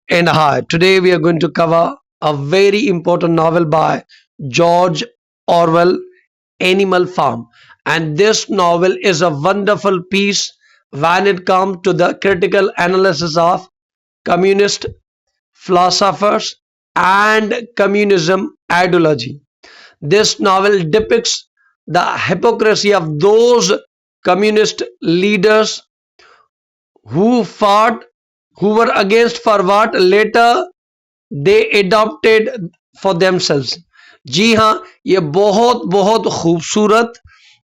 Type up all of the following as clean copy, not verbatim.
and hi. Today we are going to cover a very important novel by George Orwell, Animal Farm. And this novel is a wonderful piece when it comes to the critical analysis of communist philosophers and communism ideology. This novel depicts the hypocrisy of those communist leaders who fought, who were against for what later they adopted for themselves. जी हाँ, ये बहुत बहुत खूबसूरत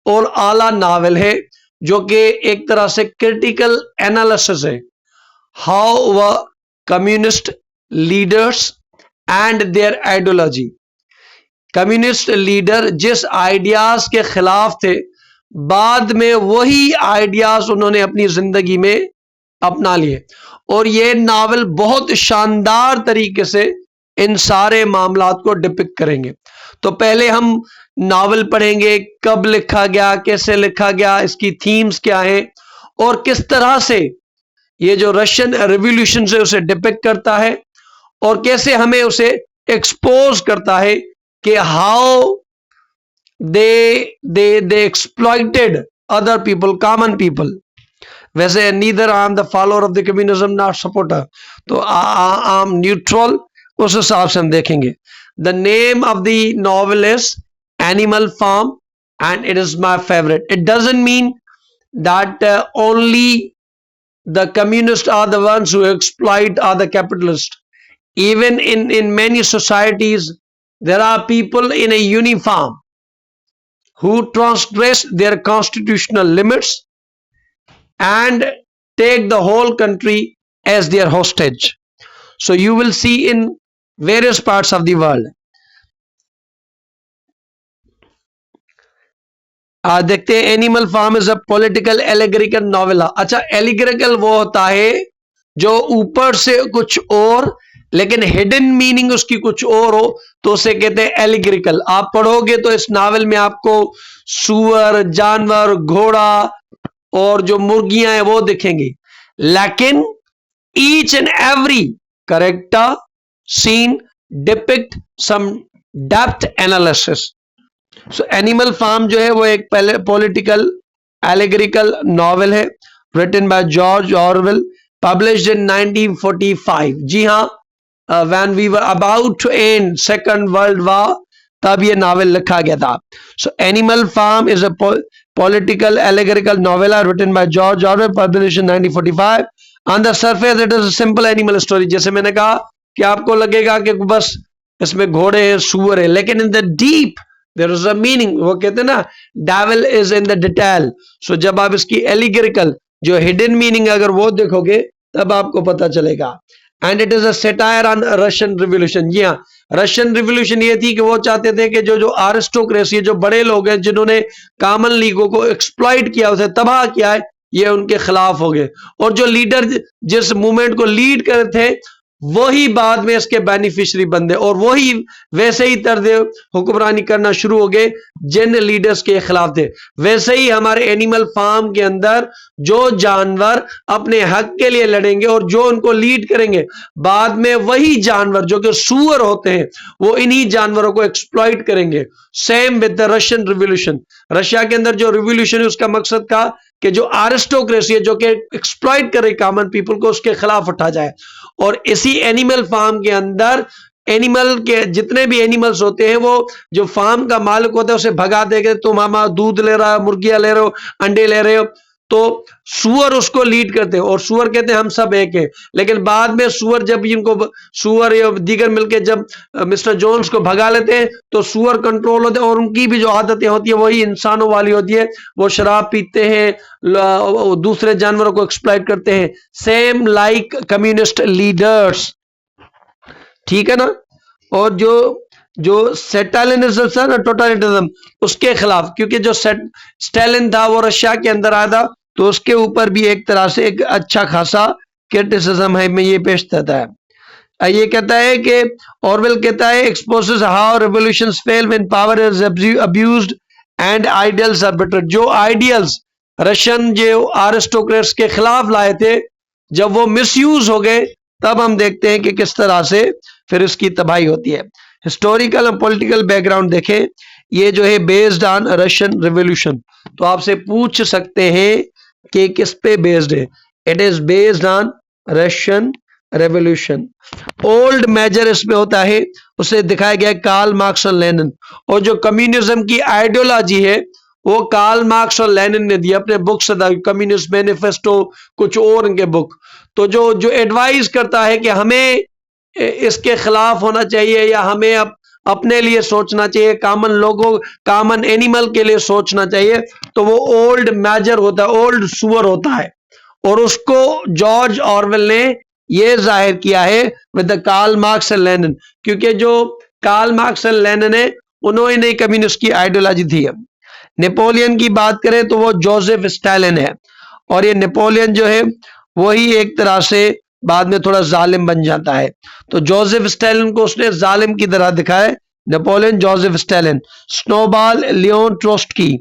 और आला novel है जो कि एक तरह से क्रिटिकल एनालिसिस है हाउ व communist leaders and there ideology. Communist leader जिस आइडियाज के खिलाफ थे, बाद में वही आइडियाज उन्होंने अपनी जिंदगी में अपना लिए. और ये नावल बहुत शानदार तरीके से इन सारे मामलात को डिपिक्ट करेंगे. तो पहले हम नावल पढ़ेंगे, कब लिखा गया, कैसे लिखा गया, इसकी थीम्स क्या हैं और किस तरह से ये जो रशियन रिवॉल्यूशन से उसे डिपिक्ट करता है और कैसे हमें उसे एक्सपोज करता है कि how they exploited other people, common people. वैसे neither I am the follower of the communism not supporter, तो आई एम न्यूट्रल, उस हिसाब से हम देखेंगे. The name of the novel is Animal Farm and it is my favourite. It doesn't mean that only the communists are the ones who exploit are the capitalists. Even in many societies there are people in a uniform who transgress their constitutional limits and take the whole country as their hostage. So you will see in various parts of the world. आज देखते हैं Animal Farm is a political allegorical novel. अच्छा, allegorical वो होता है जो ऊपर से कुछ और लेकिन हिडन मीनिंग उसकी कुछ और हो, तो उसे कहते हैं एलिगरिकल. आप पढ़ोगे तो इस नावल में आपको सुअर, जानवर, घोड़ा और जो मुर्गियां हैं वो दिखेंगी, लेकिन each and every character scene depict some depth analysis. So Animal Farm जो है वो एक पॉलिटिकल एलिगरिकल नॉवेल है written by George Orwell, published in 1945. जी हाँ, when we were about to end Second World War, तब ये नावल लिखा गया था. So Animal Farm is a political allegorical novel written by George Orwell, published in 1945. On the surface it is a simple animal story. जैसे मैंने कहा कि आपको लगेगा कि बस इसमें घोड़े हैं, सुअर है, लेकिन in the deep there is a meaning. वो कहते हैं ना, devil is in the detail. So जब आप इसकी एलिगरिकल जो हिडन मीनिंग अगर वो देखोगे तब आपको पता चलेगा. And it is a satire on Russian revolution. जी हाँ, रशियन रिवॉल्यूशन ये थी कि वो चाहते थे कि जो आरिस्टोक्रेसी, जो बड़े लोग हैं जिन्होंने कॉमन लीगों को एक्सप्लॉइट किया, उसे तबाह किया है, ये उनके खिलाफ हो गए. और जो लीडर जिस मूवमेंट को लीड कर थे वही बाद में इसके बेनिफिशियरी बंदे और वही वैसे ही तर्ज हुक्मरानी करना शुरू हो गए जिन लीडर्स के खिलाफ थे. वैसे ही हमारे एनिमल फार्म के अंदर जो जानवर अपने हक के लिए लड़ेंगे और जो उनको लीड करेंगे, बाद में वही जानवर जो कि सुअर होते हैं वो इन्हीं जानवरों को एक्सप्लॉइट करेंगे. Same with the Russian revolution. Russia के अंदर जो रिवॉल्यूशन है उसका मकसद था कि जो आरिस्टोक्रेसी है जो कि एक्सप्लॉइट करे कॉमन पीपल को, उसके खिलाफ उठा जाए. और इसी एनिमल फार्म के अंदर एनिमल के जितने भी एनिमल्स होते हैं, वो जो फार्म का मालिक होता है उसे भगा देगा, तुम हमारा दूध ले रहा है, मुर्गियां ले रहे हो, अंडे ले रहे हो. तो सुअर उसको लीड करते हैं और सुअर कहते हैं हम सब एक हैं. लेकिन बाद में सुअर जब इनको सुअर या दीगर मिलके जब मिस्टर जोन्स को भगा लेते हैं तो सुअर कंट्रोल होते हैं और उनकी भी जो आदतें होती है वही इंसानों वाली होती है. वो शराब पीते हैं, दूसरे जानवरों को एक्सप्लॉइट करते हैं, सेम लाइक कम्युनिस्ट लीडर्स. ठीक है ना. और जो स्टालिनिज्म था ना, टोटलिटरिज्म, उसके खिलाफ, क्योंकि जो स्टालिन था वो रशिया के अंदर आया था, तो उसके ऊपर भी एक तरह से एक अच्छा खासा क्रिटिसिज्म है में ये पेश करता है. ये कहता है कि ऑरवेल कहता है exposes how revolutions fail when power is abused and ideals are better. जो आइडियल्स रशियन जो आरिस्टोक्रेट्स के खिलाफ लाए थे, जब वो मिसयूज हो गए तब हम देखते हैं कि किस तरह से फिर उसकी तबाही होती है। हिस्टोरिकल और पॉलिटिकल बैकग्राउंड देखें, ये जो है बेस्ड ऑन रशियन रिवॉल्यूशन, तो आपसे पूछ सकते हैं कि किस पे बेस्ड है। It is based on Russian revolution. Old Major इसमें होता है, उसे दिखाया गया कार्ल मार्क्स और लेनिन, और जो कम्युनिज्म की आइडियोलॉजी है वो कार्ल मार्क्स और लेनिन ने दी अपने बुक से, कम्युनिस्ट मैनिफेस्टो, कुछ और उनके बुक। तो जो जो एडवाइस करता है कि हमें इसके खिलाफ होना चाहिए या हमें अपने लिए सोचना चाहिए, कॉमन लोगों, कॉमन एनिमल के लिए सोचना चाहिए, तो वो ओल्ड मेजर होता है, ओल्ड सुअर होता है। और उसको जॉर्ज ऑरवेल ने ये जाहिर किया है with the Karl Marx and Lenin, क्योंकि जो कार्ल मार्क्स एंड लेनिन है उन्होंने कम्युनिस्ट की आइडियोलॉजी थी। नेपोलियन की बात करें तो वो जोसेफ स्टालिन है, और ये नेपोलियन जो है वही एक तरह से बाद में थोड़ा जालिम बन जाता है। तो जोसेफ स्टालिन को उसने जालिम की तरह दिखाया, Napoleon Joseph Stalin. Snowball Leon Trotsky,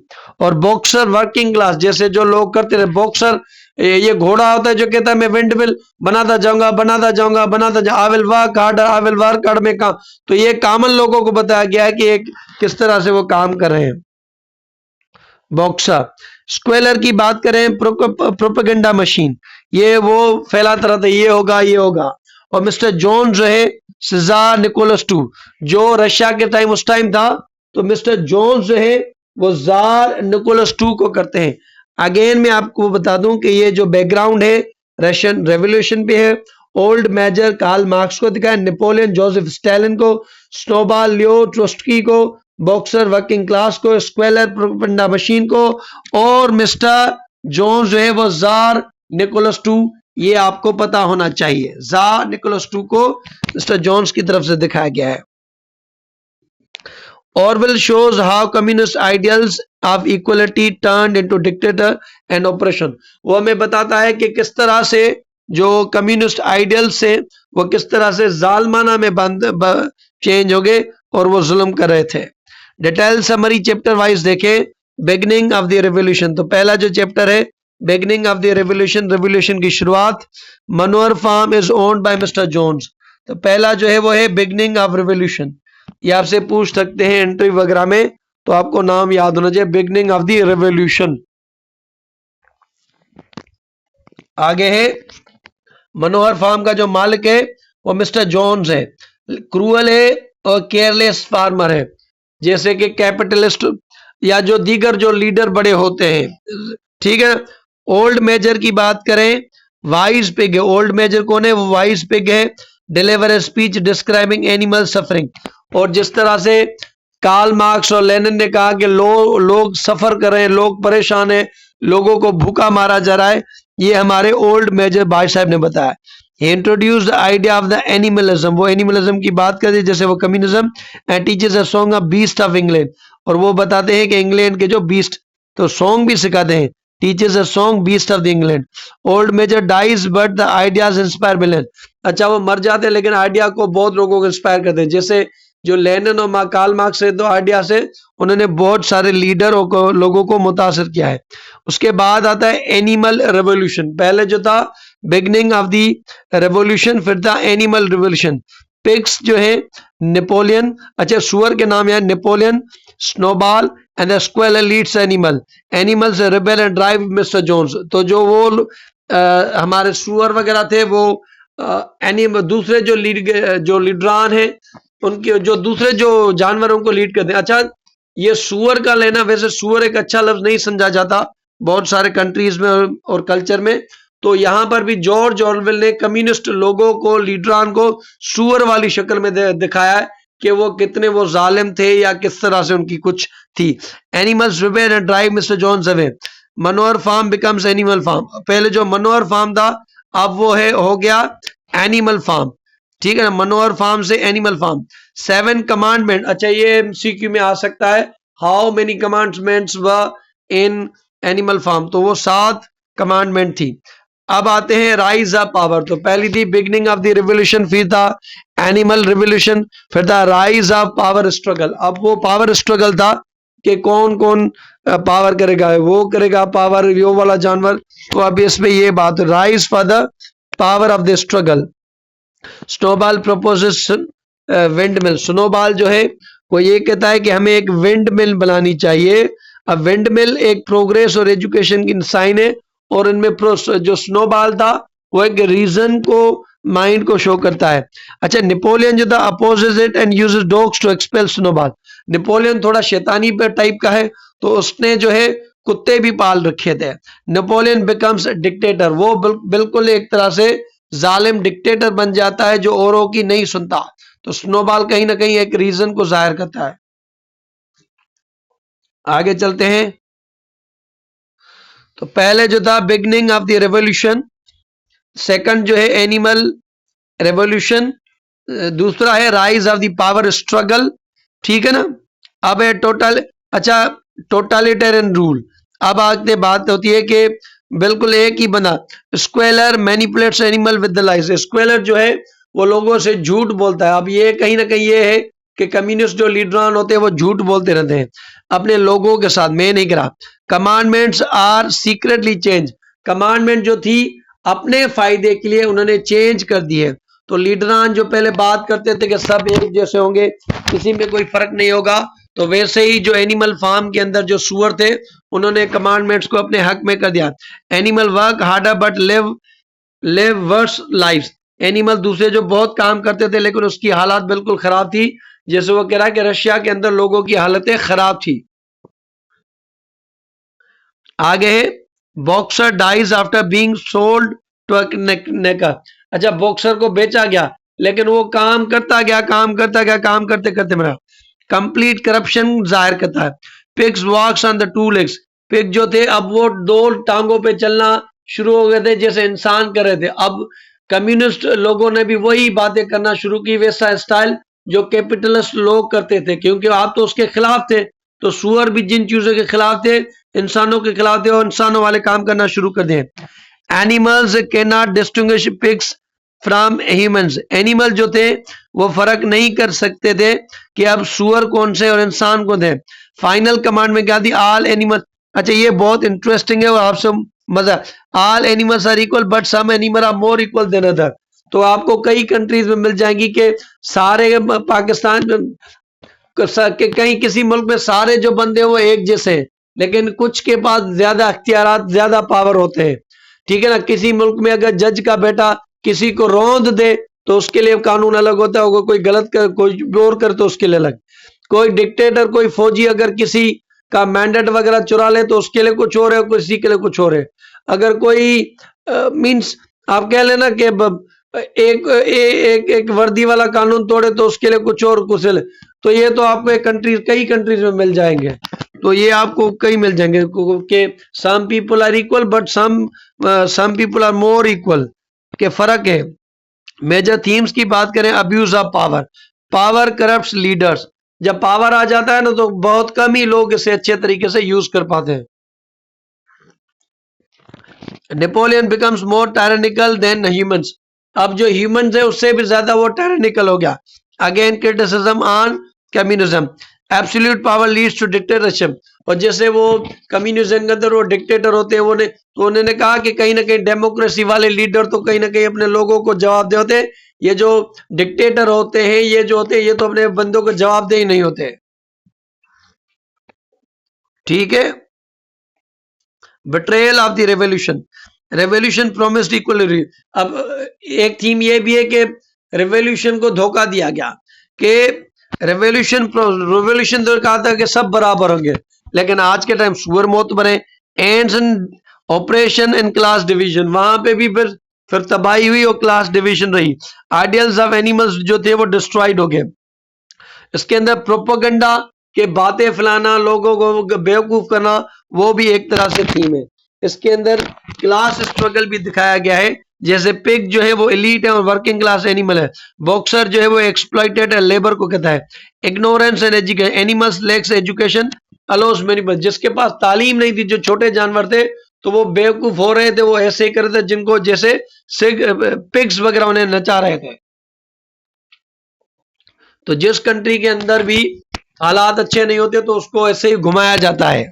और बॉक्सर वर्किंग क्लास, जैसे जो लोग करते थे बॉक्सर, ये घोड़ा होता है जो कहता है मैं विंडमिल बनाता जाऊंगा बनाता जाऊंगा बनाता जाऊंगा, आई will work hard, I will work hard में काम। तो ये कॉमन लोगों को बताया गया है कि एक किस तरह से वो काम कर रहे हैं। बॉक्सर। स्क्वेलर की बात करें, प्रोपेगेंडा मशीन, ये वो फैलाता रहता है ये होगा ये होगा। और मिस्टर जोन्स जो है सीजार निकोलस टू, जो रशिया के टाइम उस टाइम था, तो मिस्टर जोन्स जो है वो जार निकोलस टू को करते हैं। अगेन मैं आपको बता दूं कि ये जो बैकग्राउंड है रशियन रेवोल्यूशन पे है। ओल्ड मेजर कार्ल मार्क्स को दिखाया, नेपोलियन जोसेफ स्टालिन को, स्नोबॉल लियो ट्रोट्स्की को, बॉक्सर वर्किंग क्लास को, स्क्वेलर प्रोपेगेंडा मशीन को, और मिस्टर जोन्स जो है वो जार निकोलस टू, ये आपको पता होना चाहिए। जार निकोलस टू को मिस्टर जोन्स की तरफ से दिखाया गया है। Orwell shows how communist ideals of equality turned into dictator and oppression। वो हमें बताता है कि किस तरह से जो कम्युनिस्ट आइडियल्स से वो किस तरह से जालमाना में चेंज हो गए और वो जुल्म कर रहे थे। डिटेल समरी चैप्टर वाइज देखें। बिगनिंग ऑफ द रेवोल्यूशन, तो पहला जो चैप्टर है beginning of the revolution, revolution की शुरुआत। Manor Farm is owned by Mr Jones, तो पहला जो है वो है बिगनिंग ऑफ रेवोल्यूशन। ये आपसे पूछ सकते हैं इंटरव्यू वगैरह में, तो आपको नाम याद होना चाहिए, बिगनिंग ऑफ द रेवोल्यूशन। आगे है मनोहर फार्म का जो मालिक है वो मिस्टर जोन्स है। क्रूअल है और केयरलेस फार्मर है, जैसे कि कैपिटलिस्ट या जो दीगर जो लीडर बड़े होते हैं, ठीक है। ओल्ड मेजर की बात करें, वाइज पिग है। ओल्ड मेजर कौन है? वो वाइज पिग है। Deliver a speech describing animal suffering, और जिस तरह से कार्ल मार्क्स और लेनिन ने कहा कि लोग सफर कर रहे हैं, लोग परेशान हैं, लोगों को भूखा मारा जा रहा है, ये हमारे ओल्ड मेजर भाई साहब ने बताया। He introduced the idea of the animalism, वो एनिमलिज्म की बात करते हैं, जैसे वो communism. And teachers a song of beast of England, और वो बताते हैं कि इंग्लैंड के जो बीस्ट, तो सॉन्ग भी सिखाते हैं। Teachers a song beast of the England. Old Major dies but the ideas inspire million, अच्छा वो मर जाते हैं लेकिन आइडिया को बहुत लोगों को इंस्पायर करते हैं। जैसे जो लेनिन और कार्ल मार्क्स से दो आइडिया से उन्होंने बहुत सारे लीडरों को, लोगों को मुतासिर किया है। उसके बाद आता है एनिमल रेवोल्यूशन। पहले जो था बिगनिंग ऑफ दी रेवोल्यूशन, फिर था एनिमल रेवोल्यूशन। पिग्स जो है नेपोलियन, अच्छा सुअर के नाम है Napoleon, Snowball and the Squealer leads animal, animals rebel and drive Mr Jones. तो जो वो हमारे सुअर वगैरह थे वो एनिमल, दूसरे जो लीडरान है उनके, जो दूसरे जो जानवरों को लीड करते हैं। अच्छा ये सुअर का लेना, वैसे सुअर एक अच्छा लफ्ज नहीं समझा जाता बहुत सारे कंट्रीज में और कल्चर में, तो यहां पर भी जॉर्ज ऑरवेल ने कम्युनिस्ट लोगों को, लीडरान को सुअर वाली शक्ल में दिखाया है कि वो कितने वो जालिम थे या किस तरह से उनकी कुछ थी। Animals rebel and drive Mr Jones away. Manor Farm becomes Animal Farm. पहले जो मनोहर फार्म था अब वो है हो गया एनिमल फार्म, ठीक है ना, मनोहर फार्म से एनिमल फार्म। 7 कमांडमेंट, अच्छा ये एमसीक्यू में आ सकता है, how many commandments were in Animal Farm, तो वो 7 कमांडमेंट थी। अब आते हैं राइज ऑफ पावर, तो पहली थी बिगनिंग ऑफ द रिवोल्यूशन, फिर था एनिमल रिवोल्यूशन, फिर था राइज ऑफ पावर स्ट्रगल। अब वो पावर स्ट्रगल था कि कौन कौन पावर करेगा, वो करेगा पावर, यो वाला जानवर। तो अब इसमें ये बात, rise for the power of the struggle. Snowball proposes wind mill. Snowball जो है वो ये कहता है कि हमें एक विंड मिल बनानी चाहिए। अब विंड मिल एक प्रोग्रेस और एजुकेशन की साइन है, और इनमें जो स्नोबॉल था वो एक रीजन को, माइंड को शो करता है। अच्छा, नेपोलियन जो था opposes it and uses dogs to expel Snowball. Napoleon थोड़ा शैतानी पे टाइप का है, तो उसने जो है कुत्ते भी पाल रखे थे। नेपोलियन बिकम्स डिक्टेटर, वो बिल्कुल एक तरह से जालिम डिक्टेटर बन जाता है जो औरों की नहीं सुनता। तो स्नोबॉल कहीं ना कहीं एक रीजन को जाहिर करता है। आगे चलते हैं। तो पहले जो था beginning of the revolution, second जो है एनिमल रेवोल्यूशन, दूसरा है rise of the power struggle, ठीक है ना। अब है टोटल, अच्छा, टोटलिटेरियन रूल। अब आगे बात होती है कि बिल्कुल एक ही बना, Squealer manipulates animal with the lies. Squealer जो है वो लोगों से झूठ बोलता है। अब ये कहीं ना कहीं ये है कि कम्युनिस्ट जो लीडरान होते हैं वो झूठ बोलते रहते हैं अपने लोगों के साथ, मैं नहीं करा। Commandments are secretly change, commandment जो थी अपने फायदे के लिए उन्होंने चेंज कर दी है। तो लीडरान जो पहले बात करते थे कि सब एक जैसे होंगे, किसी में कोई फर्क नहीं होगा, तो वैसे ही जो एनिमल फार्म के अंदर जो सुअर थे उन्होंने कमांडमेंट्स को अपने हक में कर दिया। Animal work harder but live live worse life. Animal दूसरे जो बहुत काम करते थे लेकिन उसकी हालात बिल्कुल खराब थी, जैसे वो कह रहा है कि रशिया के अंदर लोगों की हालतें खराब थी। आगे है Boxer dies after being sold to knacker. अच्छा, बॉक्सर को बेचा गया लेकिन वो काम करता गया, काम करता गया, काम करते करते मेरा कंप्लीट करप्शन जाहिर करता है। Pigs walks on the two legs, pig जो थे अब वो दो टांगों पे चलना शुरू हो गए थे जैसे इंसान कर रहे थे। अब कम्युनिस्ट लोगों ने भी वही बातें करना शुरू की, वैसा स्टाइल जो कैपिटलिस्ट लोग करते थे, क्योंकि आप तो उसके खिलाफ थे। तो सुअर भी जिन चीजों के खिलाफ थे, इंसानों के खिलाफ थे, और इंसानों वाले काम करना शुरू कर दिए। Animals can not distinguish pigs from humans, animal जो थे वो फर्क नहीं कर सकते थे कि अब सुअर कौन से और इंसान कौन थे। फाइनल कमांड में क्या थी, ऑल एनिमल। अच्छा, ये बहुत इंटरेस्टिंग है और आपसे मजा, all animals are equal but some animal are more equal than other. तो आपको कई कंट्रीज में मिल जाएंगी कि सारे पाकिस्तान के कहीं किसी मुल्क में सारे जो बंदे हैं वो एक जैसे हैं, लेकिन कुछ के पास ज्यादा अख्तियारात, ज्यादा पावर होते हैं, ठीक है ना। किसी मुल्क में अगर जज का बेटा किसी को रौंद दे तो उसके लिए कानून अलग होता है, कोई गलत कर, कोई और कर तो उसके लिए अलग। कोई डिक्टेटर, कोई फौजी अगर किसी का मैंडेट वगैरह चुरा ले तो उसके लिए कुछ और है, किसी के लिए कुछ और है। अगर कोई मींस आप कह लेना कि एक वर्दी वाला कानून तोड़े तो उसके लिए कुछ और, कुछ तो ये तो आपको एक कंट्री, कई कंट्रीज में मिल जाएंगे। तो ये आपको कई मिल जाएंगे कि some people are equal but some people are more equal, के फर्क है। मेजर थीम्स की बात करें, abuse of power, power corrupts leaders. जब पावर आ जाता है ना तो बहुत कम ही लोग इसे अच्छे तरीके से यूज कर पाते हैं। Napoleon becomes more tyrannical than humans, अब जो ह्यूमंस है उससे भी ज्यादा वो टायरेनिकल हो गया। Again criticism on communism, absolute power leads to dictatorship. और जैसे वो कम्युनिज्म के अंदर वो डिक्टेटर होते हैं, तो उन्होंने कहा कि कहीं ना कहीं डेमोक्रेसी वाले लीडर तो कहीं ना कहीं अपने लोगों को जवाब दे होते, ये जो डिक्टेटर होते हैं, ये जो होते हैं, ये तो अपने बंदों को जवाब दे ही नहीं होते, ठीक है। Betrayal of the revolution, revolution promised equality. अब एक थीम ये भी है कि रेवोल्यूशन को धोखा दिया गया, कि रेवोल्यूशन तो कहा था कि सब बराबर होंगे, लेकिन आज के टाइम सुअर मौत बने, ends in operation and class division, वहां पे भी फिर तबाही हुई और क्लास डिवीजन रही। आइडियल्स ऑफ एनिमल्स जो थे वो डिस्ट्रॉयड हो गए। इसके अंदर प्रोपोगंडा के बातें फैलाना, लोगों को बेवकूफ करना, वो भी एक तरह से थीम है। इसके अंदर क्लास स्ट्रगल भी दिखाया गया है, जैसे पिग जो है वो एलीट है और वर्किंग क्लास एनिमल है। बॉक्सर जो है वो एक्सप्लॉइटेड लेबर को कहता है। Ignorance and education, animals lacks education also many, जिसके पास तालीम नहीं थी, जो छोटे जानवर थे तो वो बेवकूफ हो रहे थे, वो ऐसे ही कर रहे थे जिनको जैसे पिग्स वगैरह उन्हें नचा रहे थे। तो जिस कंट्री के अंदर भी हालात अच्छे नहीं होते तो उसको ऐसे ही घुमाया जाता है।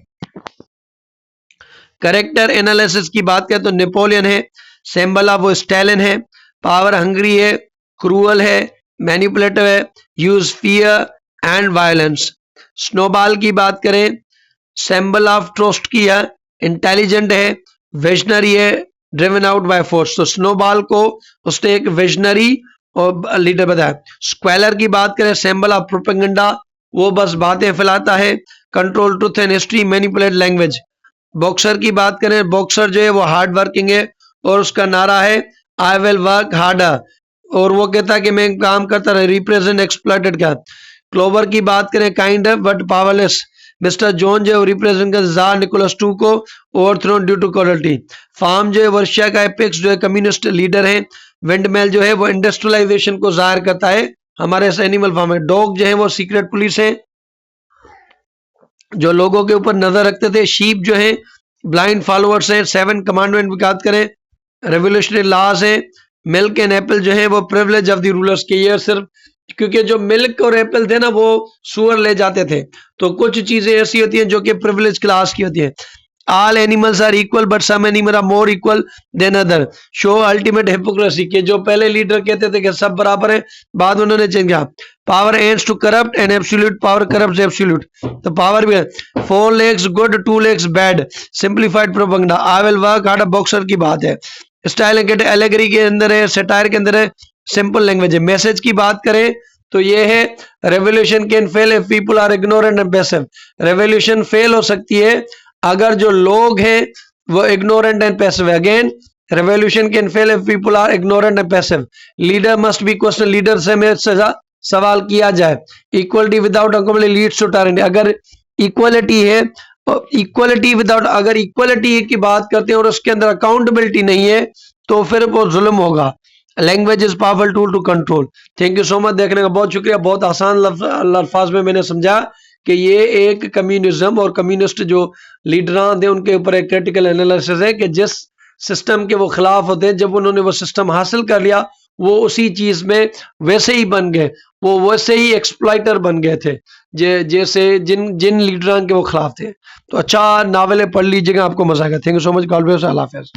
करेक्टर एनालिसिस की बात करें तो नेपोलियन है, सेम्बला वो स्टैलिन है, पावर हंग्री है, क्रूअल है, मैनिपुलेटिव है, use fear and violence. Snowball की बात करें, सिंबल ऑफ ट्रस्ट की है, इंटेलिजेंट है, विजनरी है, ड्रिवन आउट बाय फोर्स। तो स्नोबॉल को उसने एक विजनरी और लीडर बताया। स्क्वेलर की बात करें, सिंबल ऑफ प्रोपेगेंडा, वो बस बातें फैलाता है, control truth and history, manipulate language. Boxer की बात करें, बॉक्सर जो है वो हार्ड वर्किंग है और उसका नारा है आई विल वर्क हार्डर, और वो कहता है कि मैं काम करता रहा, रिप्रेजेंट एक्सप्लॉइटेड का। क्लोवर की बात करें, काइंड है बट पावरलेस। मिस्टर जॉन जो है वो रिप्रेजेंट कर जार निकोलस II को overthrown due to cruelty. Farm जो है वर्षिया का एपेक्स जो है कम्युनिस्ट लीडर है। विंडमेल जो है वो इंडस्ट्रियलाइजेशन को जाहिर करता है हमारे एनिमल फार्म में। डॉग जो है वो सीक्रेट पुलिस है जो लोगों के ऊपर नजर रखते थे। शीप जो है ब्लाइंड फॉलोअर्स हैं। 7 कमांडमेंट की बात करें, रेवोल्यूशनरी लॉज है। मिल्क एंड एप्पल जो है वो प्रिविलेज ऑफ द रूलर्स के, ये सिर्फ क्योंकि जो मिल्क और एप्पल थे ना वो सुअर ले जाते थे, तो कुछ चीजें ऐसी होती हैं जो कि प्रिविलेज क्लास की होती हैं। All animals are equal but some animal are more equal than other, show ultimate hypocrisy, के जो पहले लीडर कहते थे कि सब बराबर है, बाद उन्होंने चेंज किया। Power aims to corrupt and absolute power corrupts absolute, तो पावर भी है। 4 legs good 2 legs bad, simplified propaganda. I will work hard, Boxer की बात है। स्टाइल एंड एलेगरी के अंदर है, सटायर के अंदर है, सिंपल लैंग्वेज है। मैसेज की बात करें तो ये है revolution can fail if people are ignorant and passive. Revolution fail हो सकती है अगर जो लोग हैं वो इग्नोरेंट एंड पैसिव है। Again revolution can fail if people are ignorant and passive. Leader must be question, leader से में सवाल किया जाए। Equality without accountability leads to tyranny, अगर इक्वलिटी है, इक्वलिटी विदाउट, अगर इक्वलिटी की बात करते हैं और उसके अंदर अकाउंटेबिलिटी नहीं है तो फिर वो जुल्म होगा। Language is powerful tool to control. Thank you so much, देखने का बहुत शुक्रिया। बहुत आसान अल्फाज में मैंने समझा कि ये एक कम्युनिज्म और कम्युनिस्ट जो लीडर थे उनके ऊपर एक क्रिटिकल एनालिसिस है कि जिस सिस्टम के वो खिलाफ होते हैं, जब उन्होंने वो सिस्टम हासिल कर लिया वो उसी चीज में वैसे ही बन गए, वो वैसे ही एक्सप्लॉइटर बन गए थे जैसे जिन लीडरान के वो खिलाफ थे। तो अच्छा नावल पढ़ लीजिएगा, आपको मजा आएगा। Thank you so much, God bless, अल्लाह हाफिज़।